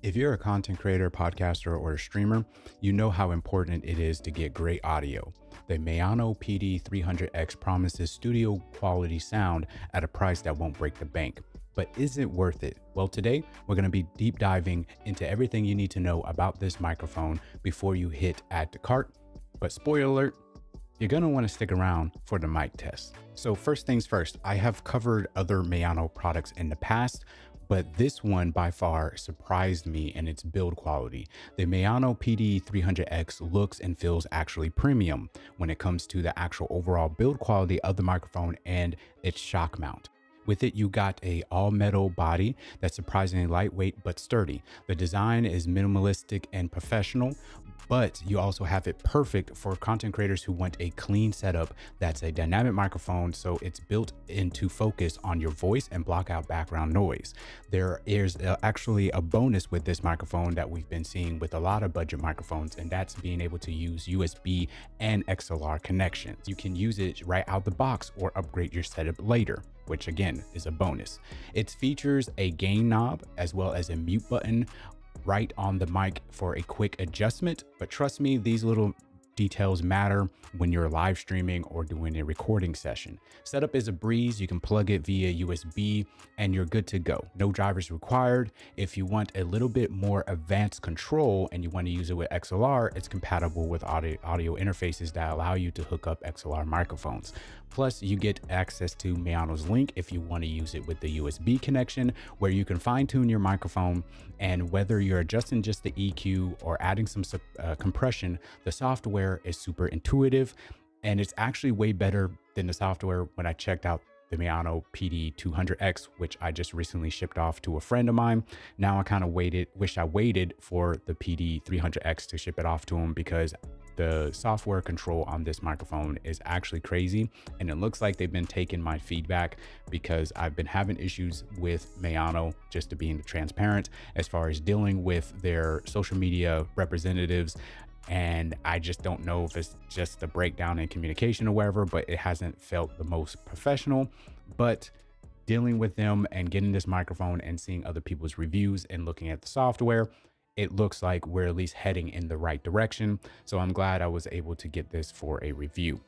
If you're a content creator, podcaster, or a streamer, you know how important it is to get great audio. The Maono PD300X promises studio quality sound at a price that won't break the bank. But is it worth it? Well, today we're going to be deep diving into everything you need to know about this microphone before you hit add to cart. But spoiler alert, you're going to want to stick around for the mic test. So first things first, I have covered other Maono products in the past, but this one by far surprised me in its build quality. The Maono PD300X looks and feels actually premium when it comes to the actual overall build quality of the microphone and its shock mount. With it, you got a all metal body that's surprisingly lightweight but sturdy. The design is minimalistic and professional, but you also have it perfect for content creators who want a clean setup that's a dynamic microphone, so it's built in to focus on your voice and block out background noise. There is actually a bonus with this microphone that we've been seeing with a lot of budget microphones, and that's being able to use USB and XLR connections. You can use it right out the box or upgrade your setup later, which again is a bonus. It features a gain knob as well as a mute button right on the mic for a quick adjustment. But trust me, these little details matter when you're live streaming or doing a recording session. Setup is a breeze. You can plug it via USB and you're good to go. No drivers required. If you want a little bit more advanced control and you want to use it with XLR, it's compatible with audio interfaces that allow you to hook up XLR microphones. Plus, you get access to Maono's link if you want to use it with the USB connection, where you can fine tune your microphone. And whether you're adjusting just the EQ or adding some compression, the software is super intuitive. And it's actually way better than the software when I checked out the Maono PD200X, which I just recently shipped off to a friend of mine. Now I kind of wish I waited for the PD300X to ship it off to him, because the software control on this microphone is actually crazy. And it looks like they've been taking my feedback, because I've been having issues with Maono, just to being transparent, as far as dealing with their social media representatives. And I just don't know if it's just a breakdown in communication or whatever, but it hasn't felt the most professional. But dealing with them and getting this microphone and seeing other people's reviews and looking at the software, it looks like we're at least heading in the right direction. So I'm glad I was able to get this for a review.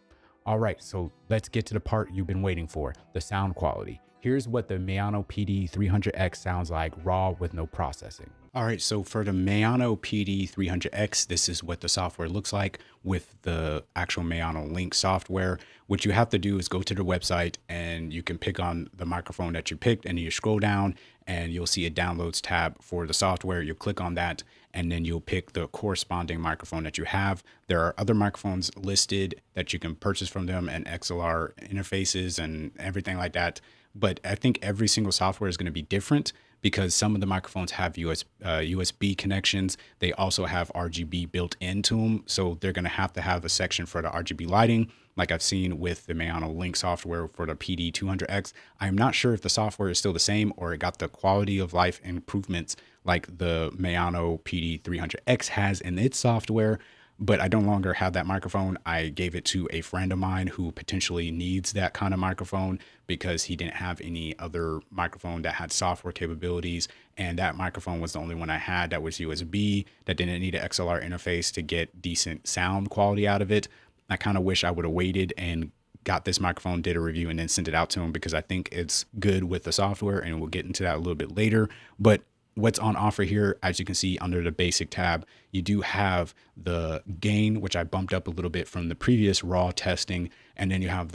All right, so let's get to the part you've been waiting for, the sound quality. Here's what the Maono PD300X sounds like raw with no processing. All right, so for the Maono PD300X, this is what the software looks like with the actual Maono Link software. What you have to do is go to the website and you can pick on the microphone that you picked, and you scroll down and you'll see a downloads tab for the software. You'll click on that and then you'll pick the corresponding microphone that you have. There are other microphones listed that you can purchase from them, and XLR interfaces and everything like that. But I think every single software is going to be different, because some of the microphones have USB connections. They also have RGB built into them. So they're going to have a section for the RGB lighting, like I've seen with the Maono Link software for the PD200X. I'm not sure if the software is still the same or it got the quality of life improvements like the Maono PD300X has in its software. But I no longer have that microphone. I gave it to a friend of mine who potentially needs that kind of microphone, because he didn't have any other microphone that had software capabilities. And that microphone was the only one I had that was USB, that didn't need an XLR interface to get decent sound quality out of it. I kind of wish I would have waited and got this microphone, did a review, and then sent it out to him, because I think it's good with the software, and we'll get into that a little bit later. But what's on offer here, as you can see under the basic tab, you do have the gain, which I bumped up a little bit from the previous raw testing. And then you have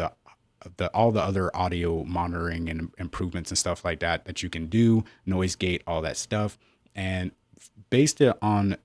all the other audio monitoring and improvements and stuff like that you can do, noise gate, all that stuff. And based it on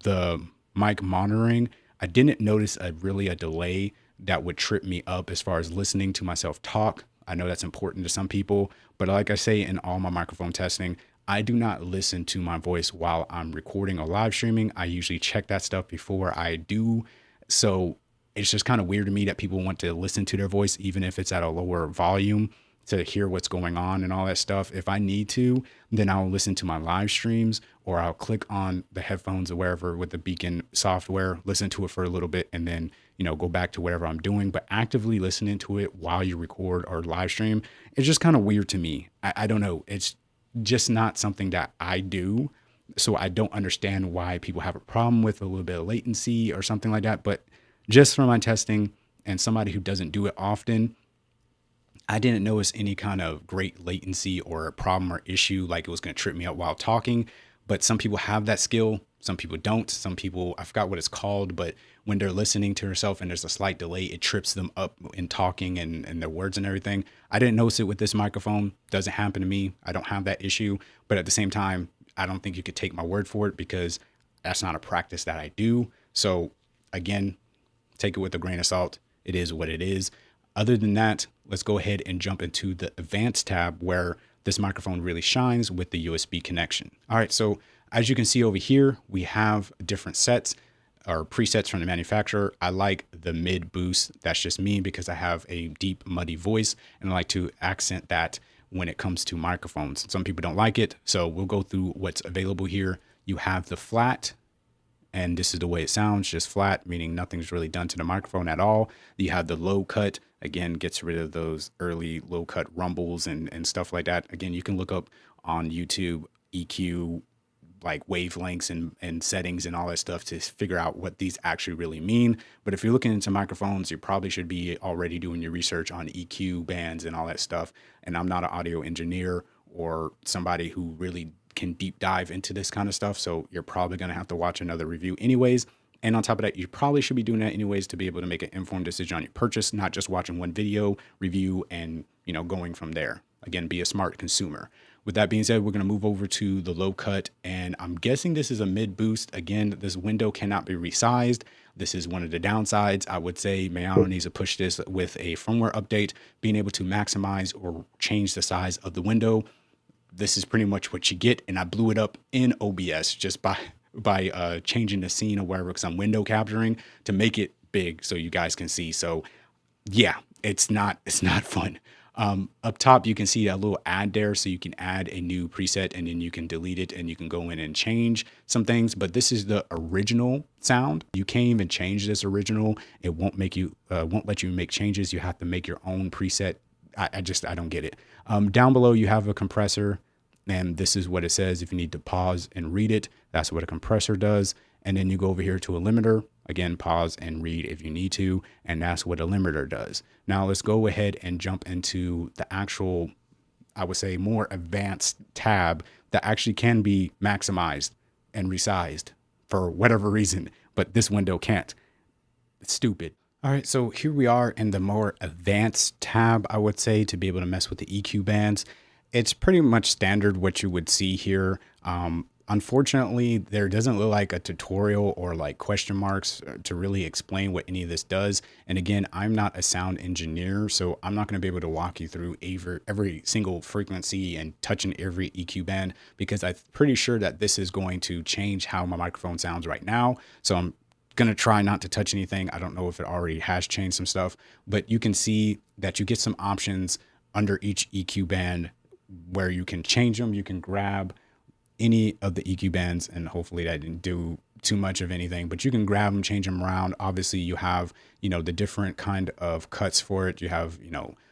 the mic monitoring, I didn't notice a delay that would trip me up as far as listening to myself talk. I know that's important to some people, but like I say in all my microphone testing, I do not listen to my voice while I'm recording or live streaming. I usually check that stuff before I do. So it's just kind of weird to me that people want to listen to their voice, even if it's at a lower volume, to hear what's going on and all that stuff. If I need to, then I'll listen to my live streams, or I'll click on the headphones or wherever with the Beacon software, listen to it for a little bit, and then, go back to whatever I'm doing. But actively listening to it while you record or live stream, it's just kind of weird to me. I don't know. It's just not something that I do. So I don't understand why people have a problem with a little bit of latency or something like that. But just from my testing and somebody who doesn't do it often, I didn't notice any kind of great latency or a problem or issue like it was going to trip me up while talking. But some people have that skill. Some people don't. Some people, I forgot what it's called, but when they're listening to herself and there's a slight delay, it trips them up in talking and their words and everything. I didn't notice it with this microphone. Doesn't happen to me. I don't have that issue. But at the same time, I don't think you could take my word for it because that's not a practice that I do. So again, take it with a grain of salt. It is what it is. Other than that, let's go ahead and jump into the advanced tab where this microphone really shines with the USB connection. All right, so as you can see over here, we have different sets or presets from the manufacturer. I like the mid boost. That's just me because I have a deep, muddy voice and I like to accent that when it comes to microphones. Some people don't like it, so we'll go through what's available here. You have the flat, and this is the way it sounds, just flat, meaning nothing's really done to the microphone at all. You have the low cut, again, gets rid of those early low cut rumbles and stuff like that. Again, you can look up on YouTube EQ, like wavelengths and settings and all that stuff to figure out what these actually really mean. But if you're looking into microphones, you probably should be already doing your research on EQ bands and all that stuff. And I'm not an audio engineer or somebody who really can deep dive into this kind of stuff. So you're probably going to have to watch another review anyways. And on top of that, you probably should be doing that anyways to be able to make an informed decision on your purchase, not just watching one video review and, going from there. Again, be a smart consumer. With that being said, we're going to move over to the low cut, and I'm guessing this is a mid boost. Again, this window cannot be resized. This is one of the downsides. I would say Maono needs to push this with a firmware update, being able to maximize or change the size of the window. This is pretty much what you get, and I blew it up in OBS just by changing the scene or wherever, because I'm window capturing to make it big so you guys can see. So yeah, it's not fun. Up top, you can see a little ad there, so you can add a new preset and then you can delete it and you can go in and change some things. But this is the original sound. You can't even change this original. It won't let you make changes. You have to make your own preset. I don't get it. Down below, you have a compressor, and this is what it says. If you need to pause and read it, that's what a compressor does. And then you go over here to a limiter. Again, pause and read if you need to, and that's what a limiter does. Now let's go ahead and jump into the actual, I would say, more advanced tab that actually can be maximized and resized for whatever reason, but this window can't. It's stupid. All right, so here we are in the more advanced tab, I would say, to be able to mess with the EQ bands. It's pretty much standard what you would see here. Unfortunately, there doesn't look like a tutorial or like question marks to really explain what any of this does. And again, I'm not a sound engineer, so I'm not going to be able to walk you through every single frequency and touching every EQ band, because I'm pretty sure that this is going to change how my microphone sounds right now. So I'm going to try not to touch anything. I don't know if it already has changed some stuff, but you can see that you get some options under each EQ band where you can change them. You can grab any of the EQ bands, and hopefully that didn't do too much of anything, but you can grab them, change them around. Obviously you have, the different kind of cuts for it. You have,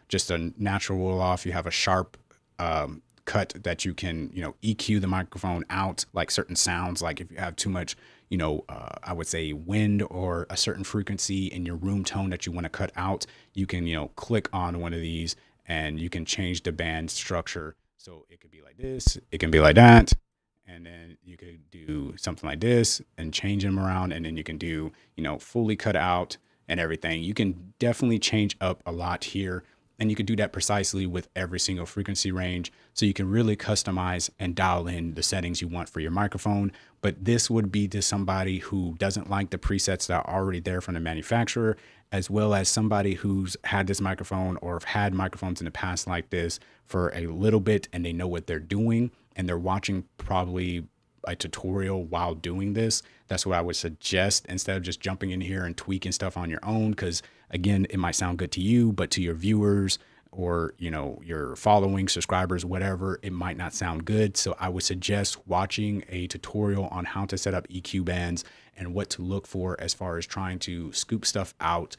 just a natural roll off. You have a sharp cut that you can, EQ the microphone out, like certain sounds. Like if you have too much, I would say wind or a certain frequency in your room tone that you want to cut out, you can, click on one of these and you can change the band structure. So it could be like this, it can be like that. And then you could do something like this and change them around. And then you can do, fully cut out and everything. You can definitely change up a lot here. And you can do that precisely with every single frequency range. So you can really customize and dial in the settings you want for your microphone. But this would be to somebody who doesn't like the presets that are already there from the manufacturer, as well as somebody who's had this microphone or have had microphones in the past like this for a little bit and they know what they're doing and they're watching probably a tutorial while doing this. That's what I would suggest, instead of just jumping in here and tweaking stuff on your own. Because again, it might sound good to you, but to your viewers or, your following subscribers, whatever, it might not sound good. So I would suggest watching a tutorial on how to set up EQ bands and what to look for as far as trying to scoop stuff out,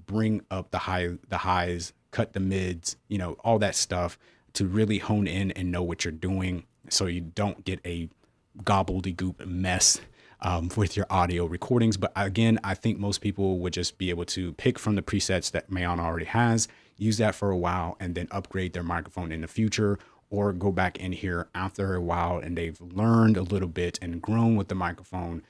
bring up the highs, cut the mids, all that stuff, to really hone in and know what you're doing, so you don't get a gobbledygook mess with your audio recordings. But again, I think most people would just be able to pick from the presets that Maono already has, use that for a while, and then upgrade their microphone in the future, or go back in here after a while and they've learned a little bit and grown with the microphone,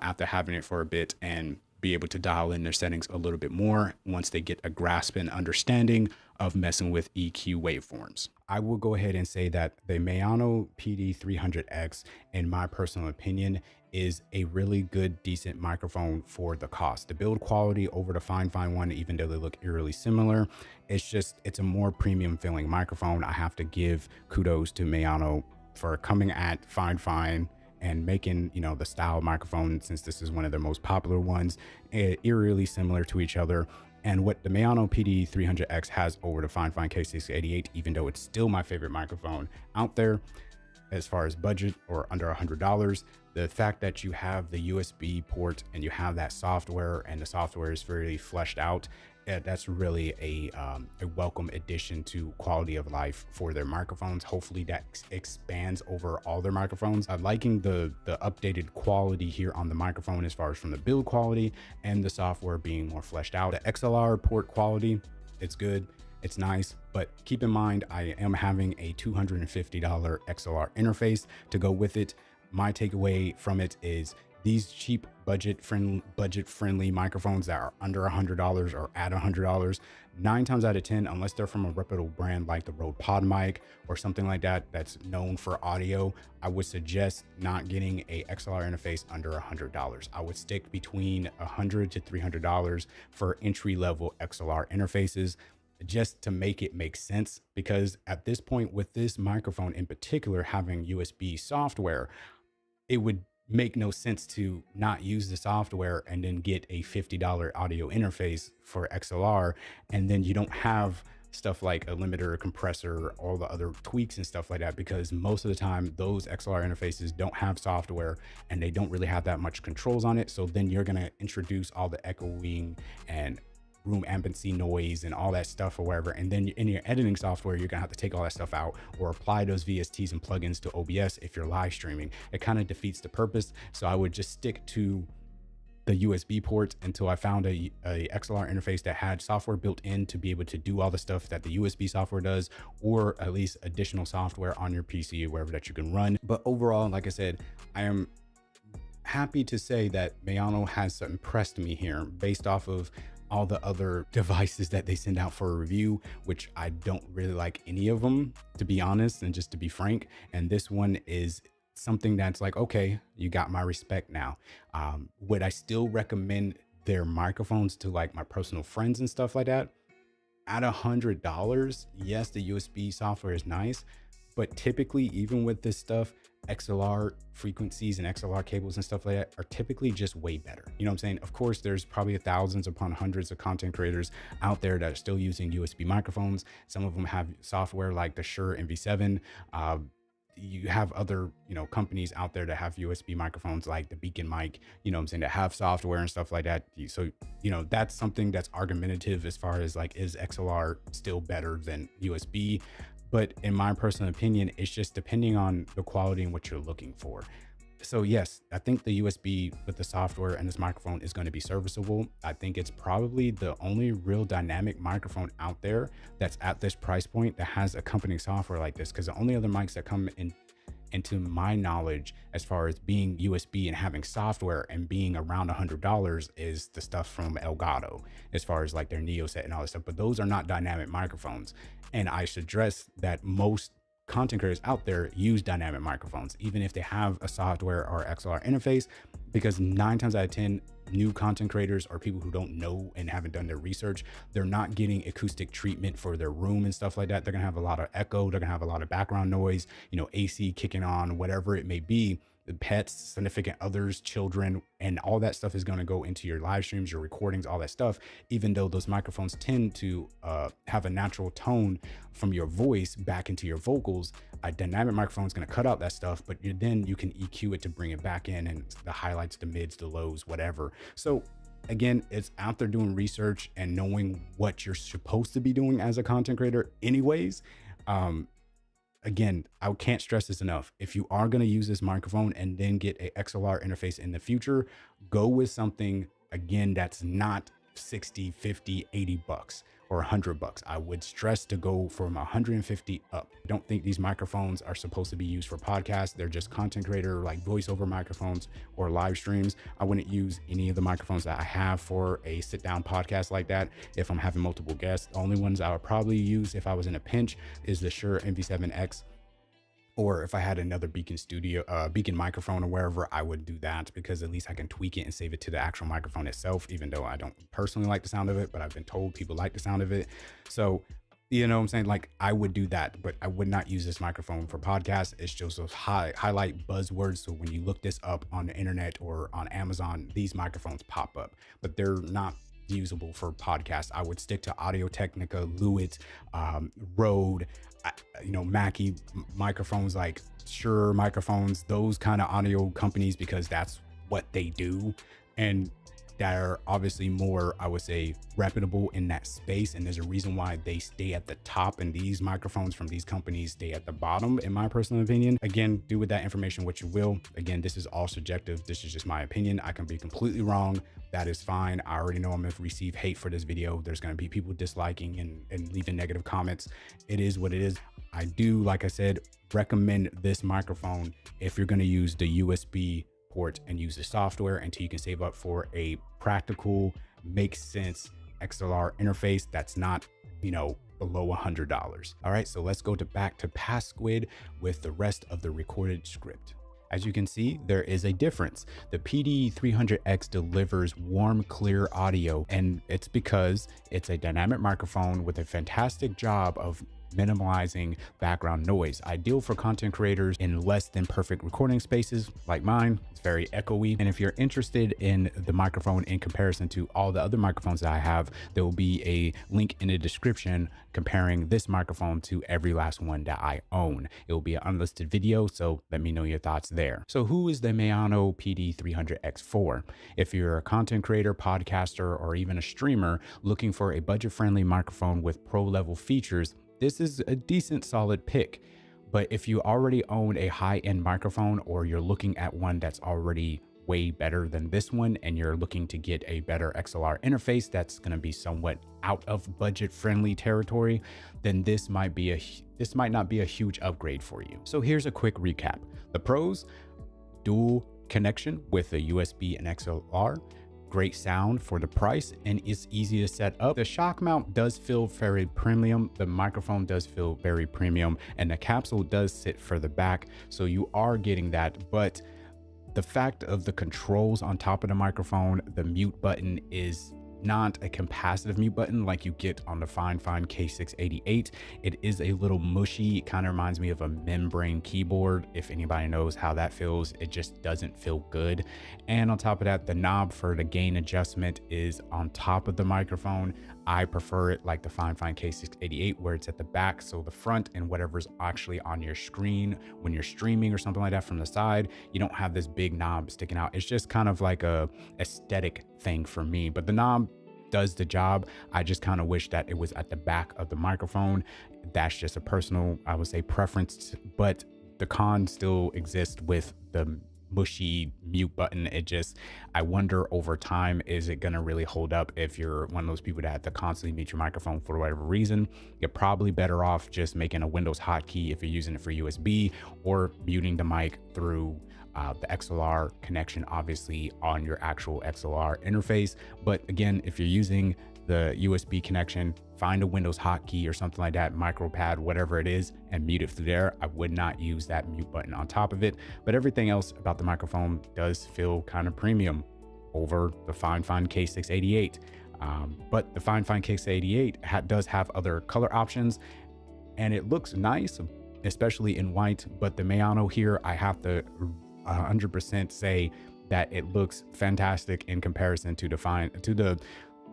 after having it for a bit, and be able to dial in their settings a little bit more once they get a grasp and understanding of messing with EQ waveforms. I will go ahead and say that the Maono PD300X, in my personal opinion, is a really good, decent microphone for the cost. The build quality over the Fine one, even though they look eerily similar, it's a more premium feeling microphone. I have to give kudos to Maono for coming at Fine and making, the style microphone, since this is one of their most popular ones, eerily similar to each other. And what the Maono PD300X has over the Fine K688, even though it's still my favorite microphone out there as far as budget, or under $100, the fact that you have the USB port and you have that software, and the software is very fleshed out, that's really a welcome addition to quality of life for their microphones. Hopefully that expands over all their microphones. I'm liking the updated quality here on the microphone, as far as from the build quality and the software being more fleshed out. The XLR port quality, it's good, it's nice, but keep in mind, I am having a $250 XLR interface to go with it. My takeaway from it is these cheap budget friendly microphones that are under $100 or at $100, 9 times out of 10, unless they're from a reputable brand like the Rode PodMic or something like that that's known for audio, I would suggest not getting a XLR interface under $100. I would stick between $100 to $300 for entry level XLR interfaces, just to make it make sense. Because at this point, with this microphone in particular having USB software, it would make no sense to not use the software and then get a $50 audio interface for XLR, and then you don't have stuff like a limiter, a compressor, all the other tweaks and stuff like that, because most of the time those XLR interfaces don't have software and they don't really have that much controls on it. So then you're going to introduce all the echoing and room ambiency noise and all that stuff or whatever, and then in your editing software you're gonna have to take all that stuff out or apply those VSTs and plugins to OBS if you're live streaming. It kind of defeats the purpose. So I would just stick to the USB port until I found a XLR interface that had software built in to be able to do all the stuff that the USB software does, or at least additional software on your PC or wherever that you can run. But overall, like I said, I am happy to say that Maono has impressed me here based off of all the other devices that they send out for a review, which I don't really like any of them, to be honest, and just to be frank. And this one is something that's like, okay, you got my respect now. Would I still recommend their microphones to like my personal friends and stuff like that? At $100, yes, the USB software is nice, but typically, even with this stuff, XLR frequencies and XLR cables and stuff like that are typically just way better. You know what I'm saying? Of course, there's probably thousands upon hundreds of content creators out there that are still using USB microphones. Some of them have software like the Shure MV7. You have other, companies out there that have USB microphones like the Beacon mic, that have software and stuff like that. So, that's something that's argumentative as far as like, is XLR still better than USB? But in my personal opinion, it's just depending on the quality and what you're looking for. So yes, I think the USB with the software and this microphone is going to be serviceable. I think it's probably the only real dynamic microphone out there that's at this price point that has accompanying software like this, because the only other mics that come into my knowledge as far as being USB and having software and being around $100 is the stuff from Elgato, as far as like their Neo set and all this stuff. But those are not dynamic microphones. And I should stress that most content creators out there use dynamic microphones, even if they have a software or XLR interface, because 9 times out of 10, new content creators or people who don't know and haven't done their research, they're not getting acoustic treatment for their room and stuff like that. They're gonna have a lot of echo, they're gonna have a lot of background noise, AC kicking on, whatever it may be. The pets, significant others, children, and all that stuff is going to go into your live streams, your recordings, all that stuff, even though those microphones tend to have a natural tone from your voice back into your vocals. A dynamic microphone is going to cut out that stuff, but then you can EQ it to bring it back in, and the highlights, the mids, the lows, whatever. So again, it's out there doing research and knowing what you're supposed to be doing as a content creator anyways. again, I can't stress this enough. If you are going to use this microphone and then get a XLR interface in the future, go with something, again, that's not 60, 50, 80 bucks or 100 bucks. I would stress to go from 150 up. I don't think these microphones are supposed to be used for podcasts. They're just content creator, like voiceover microphones or live streams. I wouldn't use any of the microphones that I have for a sit down podcast like that. If I'm having multiple guests, the only ones I would probably use if I was in a pinch is the Shure MV7X. Or if I had another Beacon microphone or wherever, I would do that, because at least I can tweak it and save it to the actual microphone itself, even though I don't personally like the sound of it, but I've been told people like the sound of it. So, you know what I'm saying? Like, I would do that, but I would not use this microphone for podcasts. It's just those highlight buzzwords. So when you look this up on the internet or on Amazon, these microphones pop up, but they're not usable for podcasts. I would stick to Audio Technica, Lewitt, Rode, Mackie microphones, like Shure microphones, those kind of audio companies, because that's what they do. And they're obviously more, I would say, reputable in that space. And there's a reason why they stay at the top, and these microphones from these companies stay at the bottom, in my personal opinion. Again, do with that information what you will. Again, this is all subjective. This is just my opinion. I can be completely wrong. That is fine. I already know I'm going to receive hate for this video. There's going to be people disliking and leaving negative comments. It is what it is. I do, like I said, recommend this microphone if you're going to use the USB port and use the software until you can save up for a practical, makes sense XLR interface that's not, below $100. All right, so let's go back to Past Squid with the rest of the recorded script. As you can see, there is a difference. The PD300X delivers warm, clear audio, and it's because it's a dynamic microphone with a fantastic job of minimalizing background noise, ideal for content creators in less than perfect recording spaces like mine. It's very echoey. And if you're interested in the microphone in comparison to all the other microphones that I have, there will be a link in the description comparing this microphone to every last one that I own. It will be an unlisted video, so let me know your thoughts there. So who is the Maono PD300X for? If you're a content creator, podcaster, or even a streamer looking for a budget-friendly microphone with pro-level features, this is a decent solid pick. But if you already own a high-end microphone, or you're looking at one that's already way better than this one, and you're looking to get a better XLR interface that's going to be somewhat out of budget-friendly territory, then this might not be a huge upgrade for you. So here's a quick recap. The pros: dual connection with a USB and XLR. Great sound for the price, and it's easy to set up. The shock mount does feel very premium. The microphone does feel very premium, and the capsule does sit further back, so you are getting that. But the fact of the controls on top of the microphone, the mute button is not a capacitive mute button like you get on the Fine K688. It is a little mushy. It kind of reminds me of a membrane keyboard. If anybody knows how that feels, it just doesn't feel good. And on top of that, the knob for the gain adjustment is on top of the microphone. I prefer it like the Fine K688, where it's at the back, so the front and whatever's actually on your screen when you're streaming or something like that from the side, you don't have this big knob sticking out. It's just kind of like a aesthetic thing for me, but the knob does the job. I just kind of wish that it was at the back of the microphone. That's just a personal, I would say, preference, but the con still exists with the mushy mute button. I wonder over time, is it going to really hold up? If you're one of those people that have to constantly mute your microphone for whatever reason, you're probably better off just making a Windows hotkey if you're using it for USB, or muting the mic through the XLR connection, obviously on your actual XLR interface. But again, if you're using the USB connection, find a Windows hotkey or something like that, MicroPad, whatever it is, and mute it through there. I would not use that mute button on top of it. But everything else about the microphone does feel kind of premium over the Fine K688. But the Fine K688 does have other color options, and it looks nice, especially in white. But the Maono here, I have to 100% say that it looks fantastic in comparison to the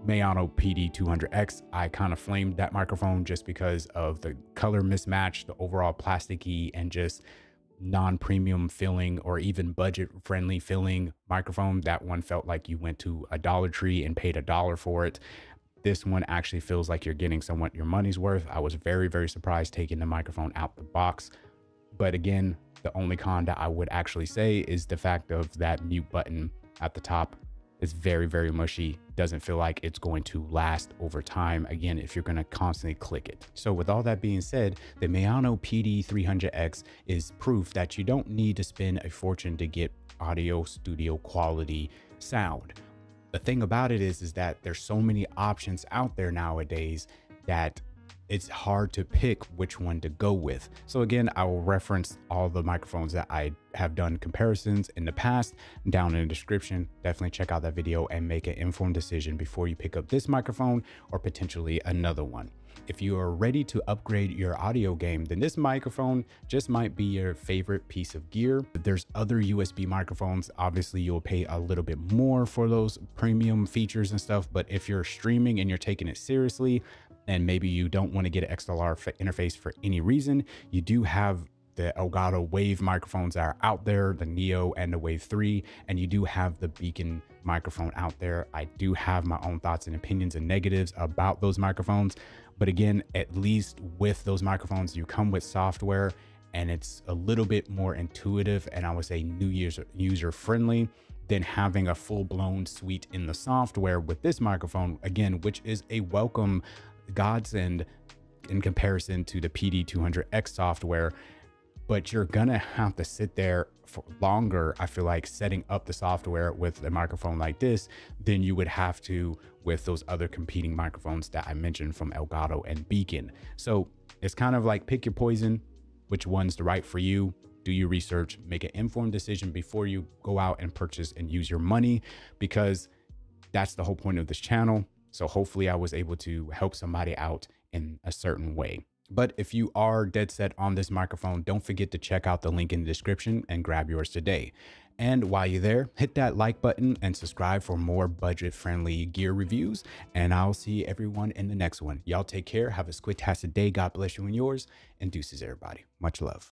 Maono PD200X. I kind of flamed that microphone just because of the color mismatch, the overall plasticky and just non-premium feeling, or even budget-friendly feeling microphone. That one felt like you went to a Dollar Tree and paid $1 for it. this one actually feels like you're getting somewhat your money's worth. I was very, very surprised taking the microphone out the box. But again, the only con that I would actually say is the fact of that mute button at the top is very, very mushy. Doesn't feel like it's going to last over time. Again, if you're going to constantly click it. So with all that being said, the Maono PD300X is proof that you don't need to spend a fortune to get audio studio quality sound. The thing about it is that there's so many options out there nowadays that it's hard to pick which one to go with. So again, I will reference all the microphones that I have done comparisons in the past down in the description. Definitely check out that video and make an informed decision before you pick up this microphone or potentially another one. If you are ready to upgrade your audio game, then this microphone just might be your favorite piece of gear. There's other USB microphones. Obviously, you'll pay a little bit more for those premium features and stuff. But if you're streaming and you're taking it seriously, and maybe you don't want to get an XLR interface for any reason, you do have the Elgato Wave microphones that are out there, the Neo and the Wave 3, and you do have the Beacon microphone out there. I do have my own thoughts and opinions and negatives about those microphones. But again, at least with those microphones, you come with software and it's a little bit more intuitive and I would say new user friendly than having a full-blown suite in the software with this microphone, again, which is a welcome godsend in comparison to the PD200X software. But you're gonna have to sit there for longer, I feel like, setting up the software with a microphone like this than you would have to with those other competing microphones that I mentioned from Elgato and Beacon. So it's kind of like pick your poison, which one's the right for you. Do your research, make an informed decision before you go out and purchase and use your money, because that's the whole point of this channel. So hopefully I was able to help somebody out in a certain way. But if you are dead set on this microphone, don't forget to check out the link in the description and grab yours today. And while you're there, hit that like button and subscribe for more budget-friendly gear reviews. And I'll see everyone in the next one. Y'all take care. Have a squid-tastic day. God bless you and yours. And deuces, everybody. Much love.